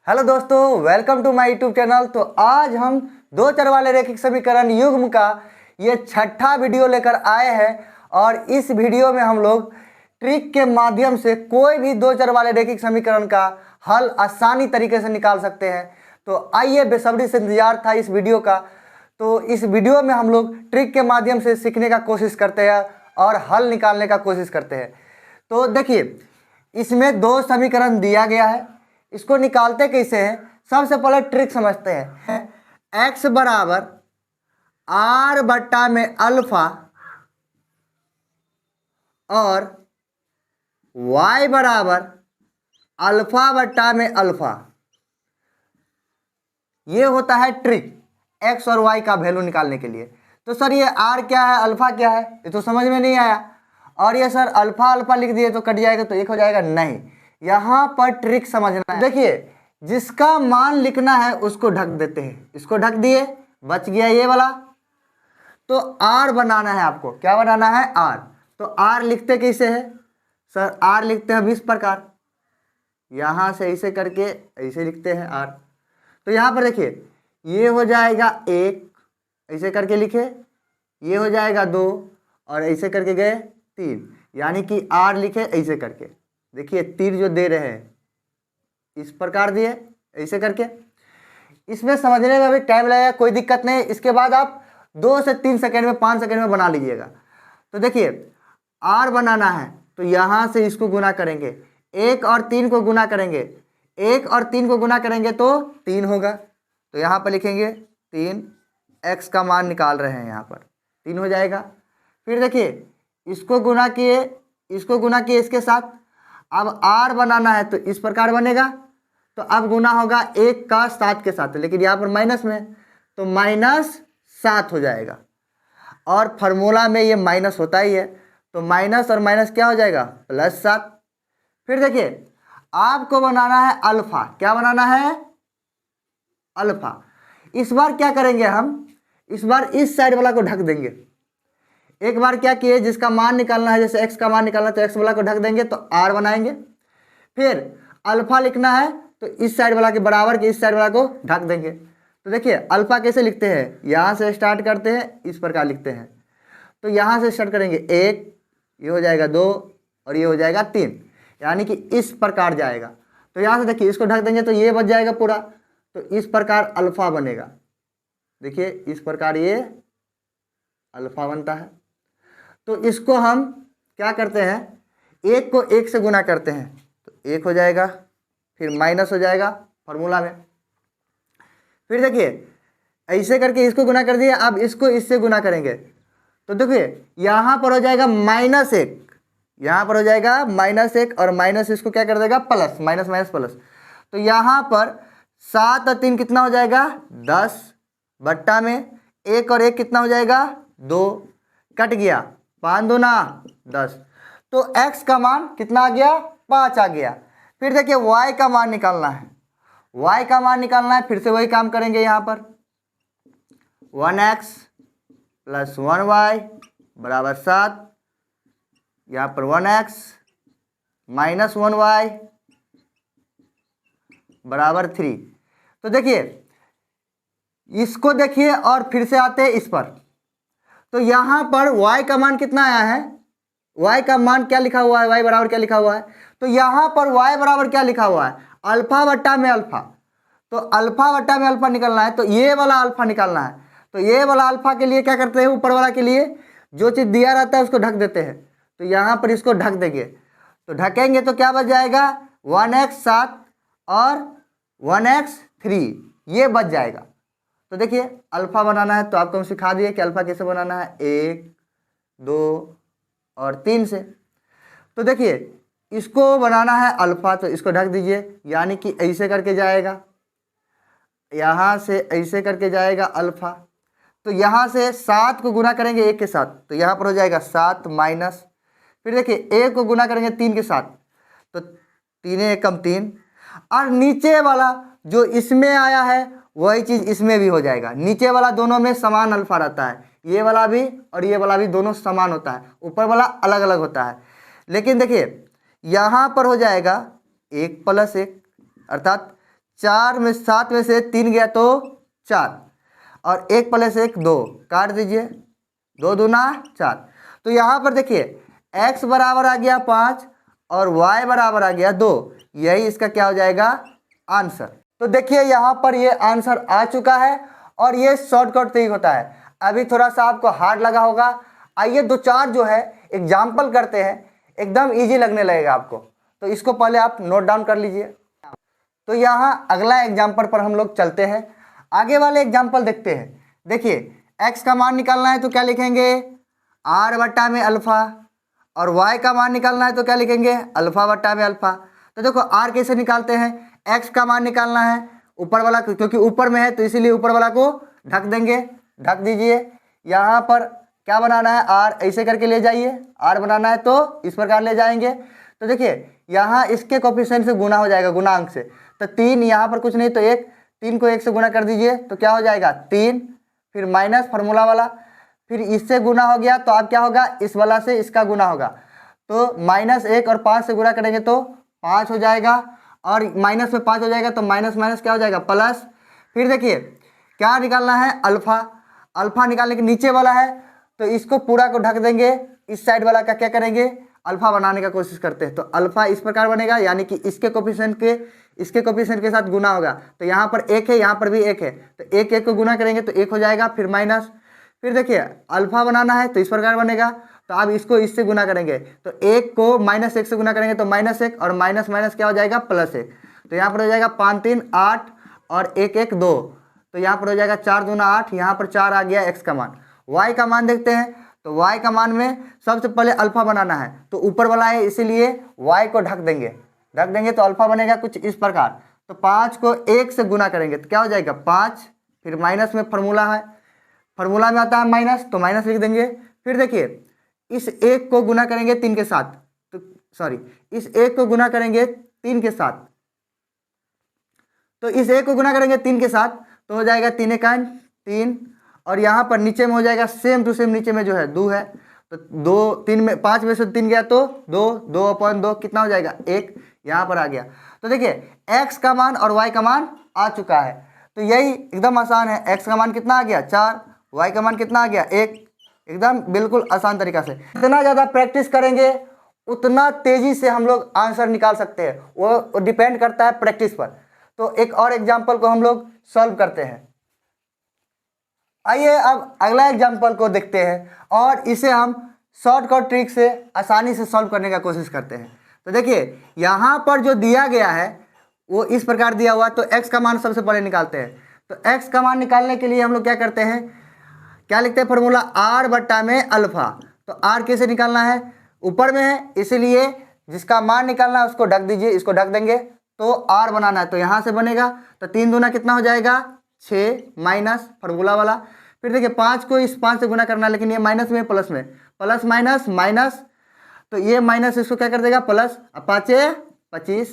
Hello दोस्तों, welcome to my YouTube channel. तो आज हम दो चर वाले रैखिक समीकरण युग्म का ये छठा वीडियो लेकर आए हैं और इस वीडियो में हम लोग ट्रिक के माध्यम से कोई भी दो चर वाले रैखिक समीकरण का हल आसानी तरीके से निकाल सकते हैं। तो आइए, बेसब्री से इंतजार था इस वीडियो का। तो इस वीडियो में हम लोग ट्रिक के माध्यम से सीखने का कोशिश करते हैं और हल निकालने का कोशिश करते हैं। तो देखिए, इसमें दो समीकरण दिया गया है, इसको निकालते कैसे हैं। सबसे पहले ट्रिक समझते हैं। x बराबर r बट्टा में अल्फा और y बराबर अल्फा बट्टा में अल्फा, ये होता है ट्रिक x और y का वैल्यू निकालने के लिए। तो सर ये r क्या है, अल्फा क्या है, ये तो समझ में नहीं आया। और ये सर अल्फा अल्फा लिख दिए तो कट जाएगा, तो एक हो जाएगा। नहीं, यहाँ पर ट्रिक समझना है। देखिए, जिसका मान लिखना है उसको ढक देते हैं, इसको ढक दिए, बच गया ये वाला। तो r बनाना है आपको, क्या बनाना है, r। तो r लिखते कैसे है सर, r लिखते हैं 20 प्रकार। यहाँ से ऐसे करके ऐसे लिखते हैं r। तो यहाँ पर देखिए, ये हो जाएगा 1, ऐसे करके लिखे, ये हो जाएगा 2 और ऐसे करके गए 3, यानी कि r लिखे ऐसे करके। देखिए तीर जो दे रहे हैं इस प्रकार दिए, ऐसे करके। इसमें समझने में अभी टाइम लगेगा, कोई दिक्कत नहीं। इसके बाद आप 2 से 3 सेकंड में, 5 सेकंड में बना लीजिएगा। तो देखिए, r बनाना है तो यहाँ से इसको गुना करेंगे, 1 और 3 को गुना करेंगे, 1 और 3 को गुना करेंगे तो 3 होगा। तो यहाँ पर लिखेंगे 3, x का मान निकाल रहे हैं, यहाँ पर 3 हो जाएगा। फिर देखिए, इसको गुना किए, इसको गुना किए इसके साथ। अब r बनाना है तो इस प्रकार बनेगा। तो अब गुना होगा 1 का 7 के साथ, लेकिन यहाँ पर माइनस में, तो -7 हो जाएगा। और फार्मूला में ये माइनस होता ही है, तो माइनस और माइनस क्या हो जाएगा, +7। फिर देखिए, आपको बनाना है अल्फा। क्या बनाना है, अल्फा। इस बार क्या करेंगे हम, इस बार इस साइड वाला को ढक देंगे। एक बार क्या किए, जिसका मान निकालना है, जैसे x का मान निकालना है तो x वाला को ढक देंगे तो r बनाएंगे। फिर अल्फा लिखना है तो इस साइड वाला के बराबर के इस साइड वाला को ढक देंगे। तो देखिए, अल्फा कैसे लिखते हैं, यहाँ से स्टार्ट करते हैं, इस प्रकार लिखते हैं। तो यहाँ से स्टार्ट करेंगे 1, ये हो जाएगा 2 और ये हो जाएगा 3, यानी कि इस प्रकार जाएगा। तो यहाँ से देखिए, इसको ढक देंगे तो ये बच जाएगा पूरा। तो इस प्रकार अल्फा बनेगा। देखिए, इस प्रकार ये अल्फा बनता है। तो इसको हम क्या करते हैं, 1 को 1 से गुना करते हैं तो 1 हो जाएगा, फिर माइनस हो जाएगा फॉर्मूला में। फिर देखिए, ऐसे करके इसको गुना कर दिया, अब इसको इससे गुना करेंगे तो देखिए यहाँ पर हो जाएगा -1, यहाँ पर हो जाएगा -1 और माइनस इसको क्या कर देगा, प्लस, माइनस माइनस प्लस। तो यहाँ पर 7 और 3 कितना हो जाएगा, 10 बट्टा में 1 और 1 कितना हो जाएगा, 2, कट गया, 5 दूना 10। तो x का मान कितना आ गया, 5 आ गया। फिर देखिए, y का मान निकालना है, y का मान निकालना है। फिर से वही काम करेंगे, यहाँ पर 1x + 1y बराबर 7, यहाँ पर 1x - 1y बराबर 3। तो देखिए, इसको देखिए और फिर से आते हैं इस पर। तो यहाँ पर y का मान कितना आया है, y का मान क्या लिखा हुआ है, y बराबर क्या लिखा हुआ है। तो यहाँ पर y बराबर क्या लिखा हुआ है, अल्फा बट्टा में अल्फा। तो अल्फा बट्टा में अल्फा निकलना है तो ये वाला अल्फा निकालना है। तो ये वाला अल्फा के लिए क्या करते हैं, ऊपर वाला के लिए जो चीज़ दिया रहता है उसको ढक देते हैं। तो यहाँ पर इसको ढक देंगे, तो ढकेंगे तो क्या बच जाएगा, 1x 7 और 1x 3, ये बच जाएगा। तो देखिए, अल्फा बनाना है तो आपको हम सिखा दिए कि अल्फा कैसे बनाना है, 1, 2 और 3 से। तो देखिए, इसको बनाना है अल्फा तो इसको ढक दीजिए, यानी कि ऐसे करके जाएगा, यहाँ से ऐसे करके जाएगा अल्फा। तो यहाँ से 7 को गुना करेंगे 1 के साथ तो यहाँ पर हो जाएगा 7 माइनस। फिर देखिए, 1 को गुना करेंगे 3 के साथ तो 3 एकम 3, और नीचे वाला जो इसमें आया है वही चीज़ इसमें भी हो जाएगा। नीचे वाला दोनों में समान अल्फा रहता है, ये वाला भी और ये वाला भी दोनों समान होता है, ऊपर वाला अलग अलग होता है। लेकिन देखिए, यहाँ पर हो जाएगा 1 + 1 अर्थात 7 में से 3 गया तो 4 और 1 प्लस 1 2 काट दीजिए, 2 दूना 4। तो यहाँ पर देखिए x बराबर आ गया 5 और y बराबर आ गया 2, यही इसका क्या हो जाएगा आंसर। तो देखिए यहाँ पर ये आंसर आ चुका है और ये शॉर्टकट तरीका होता है। अभी थोड़ा सा आपको हार्ड लगा होगा, आइए 2-4 जो है एग्जाम्पल करते हैं, एकदम इजी लगने लगेगा आपको। तो इसको पहले आप नोट डाउन कर लीजिए। तो यहाँ अगला एग्जाम्पल पर हम लोग चलते हैं, आगे वाले एग्जाम्पल देखते हैं। देखिए x का मान निकालना है तो क्या लिखेंगे r बट्टा में अल्फा, और y का मान निकालना है तो क्या लिखेंगे अल्फा बट्टा में अल्फा। तो देखो r कैसे निकालते हैं, x का मान निकालना है ऊपर वाला, क्योंकि ऊपर में है तो इसीलिए ऊपर वाला को ढक देंगे, ढक दीजिए। यहाँ पर क्या बनाना है r ऐसे करके ले जाइए, r बनाना है तो इस प्रकार ले जाएंगे। तो देखिए यहाँ इसके कोफिशिएंट से गुना हो जाएगा, गुणांक से, तो 3 यहाँ पर कुछ नहीं तो 1, 3 को 1 से गुना कर दीजिए तो क्या हो जाएगा 3, फिर माइनस फार्मूला वाला, फिर इससे गुना हो गया तो अब क्या होगा इस वाला से इसका गुना होगा, तो -1 और 5 से गुना करेंगे तो 5 हो जाएगा, और माइनस में 5 हो जाएगा तो माइनस माइनस क्या हो जाएगा प्लस। फिर देखिए क्या निकालना है अल्फा, अल्फा निकालने के नीचे वाला है तो इसको पूरा को ढक देंगे, इस साइड वाला का क्या करेंगे अल्फा बनाने का कोशिश करते हैं। तो अल्फा इस प्रकार बनेगा, यानी कि इसके कोफिशिएंट के साथ गुना होगा, तो यहाँ पर 1 है यहाँ पर भी 1 है, तो 1 को गुना करेंगे तो 1 हो जाएगा, फिर माइनस। फिर देखिए अल्फा बनाना है तो इस प्रकार बनेगा, तो अब इसको इससे गुना करेंगे तो 1 को -1 से गुना करेंगे तो -1 और माइनस माइनस क्या हो जाएगा +1। तो यहाँ पर हो जाएगा 5 3 8 और 1 1 2, तो यहाँ पर हो जाएगा 4 दूना 8, यहाँ पर 4 आ गया x का मान। y का मान देखते हैं, तो y का मान में सबसे पहले अल्फा बनाना है, तो ऊपर वाला है इसीलिए y को ढक देंगे तो अल्फा बनेगा कुछ इस प्रकार। तो 5 को 1 से गुना करेंगे तो क्या हो जाएगा 5, फिर माइनस में फार्मूला है, फार्मूला में आता है माइनस तो माइनस लिख देंगे। फिर देखिए इस 1 को गुना करेंगे 3 के साथ, तो सॉरी इस 1 को गुना करेंगे 3 के साथ, तो इस 1 को गुना करेंगे 3 के साथ तो हो जाएगा 3 1 3, और यहाँ पर नीचे में हो जाएगा सेम टू सेम, नीचे में जो है 2 है तो 2 3 में 5 में से 3 गया तो 2, 2/2 कितना हो जाएगा 1, यहाँ पर आ गया। तो देखिए x का मान और y का मान आ चुका है, तो यही एकदम आसान है। x का मान कितना आ गया 4, y का मान कितना आ गया 1, एकदम बिल्कुल आसान तरीका से। जितना ज़्यादा प्रैक्टिस करेंगे उतना तेज़ी से हम लोग आंसर निकाल सकते हैं, वो डिपेंड करता है प्रैक्टिस पर। तो एक और एग्जाम्पल को हम लोग सॉल्व करते हैं। आइए अब अगला एग्जाम्पल को देखते हैं और इसे हम शॉर्टकट ट्रिक से आसानी से सॉल्व करने का कोशिश करते हैं। तो देखिए यहाँ पर जो दिया गया है वो इस प्रकार दिया हुआ, तो x का मान सबसे पहले निकालते हैं। तो x का मान निकालने के लिए हम लोग क्या करते हैं, क्या लिखते हैं फॉर्मूला r बट्टा में अल्फा। तो r कैसे निकालना है, ऊपर में है इसीलिए जिसका मान निकालना है उसको ढक दीजिए, इसको ढक देंगे तो r बनाना है, तो यहाँ से बनेगा तो 3 दूना कितना हो जाएगा 6 माइनस फार्मूला वाला। फिर देखिए 5 को इस 5 से गुना करना है, लेकिन ये माइनस में प्लस में, प्लस माइनस माइनस, तो ये माइनस इसको क्या कर देगा प्लस, अब 5 25।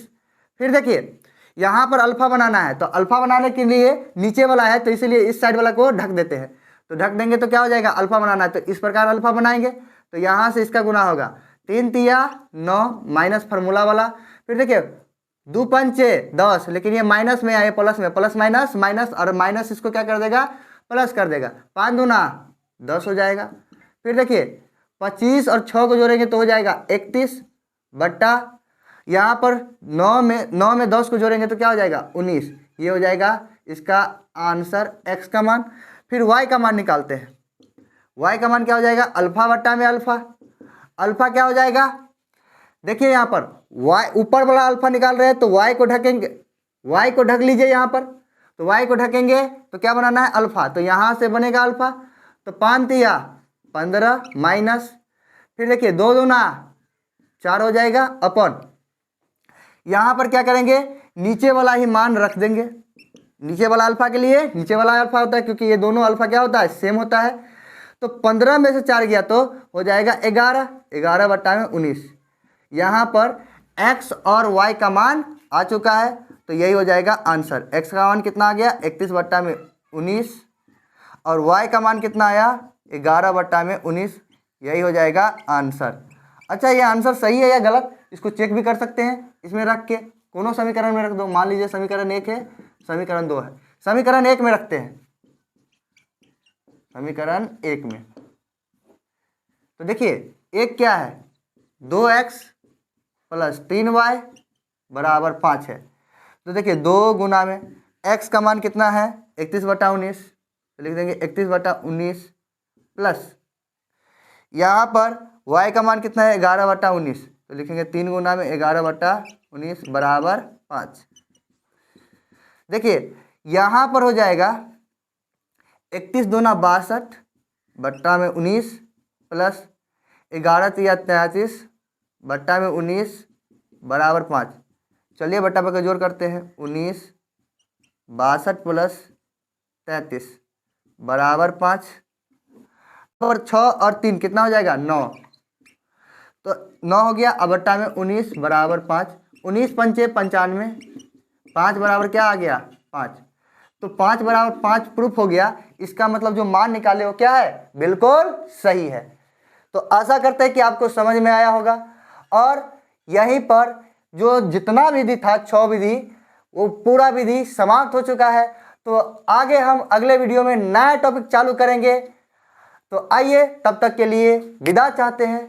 फिर देखिए यहाँ पर अल्फा बनाना है, तो अल्फा बनाने के लिए नीचे वाला है तो इसीलिए इस साइड वाला को ढक देते हैं, तो ढक देंगे तो क्या हो जाएगा अल्फा बनाना है, तो इस प्रकार अल्फा बनाएंगे तो यहाँ से इसका गुना होगा 3 तिया 9 माइनस फार्मूला वाला। फिर देखिए 2 पंचे 10, लेकिन ये माइनस में आए प्लस में, प्लस माइनस माइनस और माइनस इसको क्या कर देगा प्लस कर देगा, 5 दूना 10 हो जाएगा। फिर देखिए 25 और 6 को जोड़ेंगे तो हो जाएगा 31 बट्टा, यहाँ पर 9 में 10 को जोड़ेंगे तो क्या हो जाएगा 19, ये हो जाएगा इसका आंसर x का मान। फिर y का मान निकालते हैं, y का मान क्या हो जाएगा अल्फा बट्टा में अल्फा, अल्फा क्या हो जाएगा देखिए यहाँ पर y ऊपर वाला अल्फा निकाल रहे हैं तो y को ढकेंगे, y को ढक लीजिए यहाँ पर, तो y को ढकेंगे तो क्या बनाना है अल्फा, तो यहाँ से बनेगा अल्फा, तो 5 तिया 15 माइनस, फिर देखिए 2 दूना 4 हो जाएगा अपन, यहाँ पर क्या करेंगे नीचे वाला ही मान रख देंगे, नीचे वाला अल्फा के लिए नीचे वाला अल्फा होता है क्योंकि ये दोनों अल्फा क्या होता है सेम होता है। तो 15 में से 4 गया तो हो जाएगा 11, 11 बट्टा में 19। यहाँ पर x और y का मान आ चुका है, तो यही हो जाएगा आंसर। x का मान कितना आ गया 31 बट्टा में 19 और y का मान कितना आया 11 बट्टा में 19, यही हो जाएगा आंसर। अच्छा ये आंसर सही है या गलत इसको चेक भी कर सकते हैं इसमें रख के, कोनो समीकरण में रख दो। मान लीजिए समीकरण 1 है, समीकरण 2 है, समीकरण 1 में रखते हैं, समीकरण 1 में। तो देखिए एक क्या है, 2x प्लस 3y बराबर 5 है। तो देखिए 2 गुना में x का मान कितना है 31/19, तो लिख देंगे 31/19 प्लस यहाँ पर y का मान कितना है 11/19, तो लिखेंगे 3 गुना में 11/19 बराबर 5। देखिए यहाँ पर हो जाएगा 31 दूना 62 बट्टा में 19 प्लस 11 तिया 33 बट्टा में 19 बराबर 5। चलिए बट्टा पर का जोड़ करते हैं, 19 62 प्लस 33 बराबर 5 और 6 और 3 कितना हो जाएगा 9, तो 9 हो गया। अब बट्टा में 19 बराबर 5, 19 पंचे 95, 5 बराबर क्या आ गया 5, तो 5 बराबर 5 प्रूफ हो गया। इसका मतलब जो मान निकाले वो क्या है, बिल्कुल सही है। तो आशा करते हैं कि आपको समझ में आया होगा। और यहीं पर जो जितना विधि था 6 विधि, वो पूरा विधि समाप्त हो चुका है। तो आगे हम अगले वीडियो में नया टॉपिक चालू करेंगे। तो आइए तब तक के लिए विदा चाहते हैं।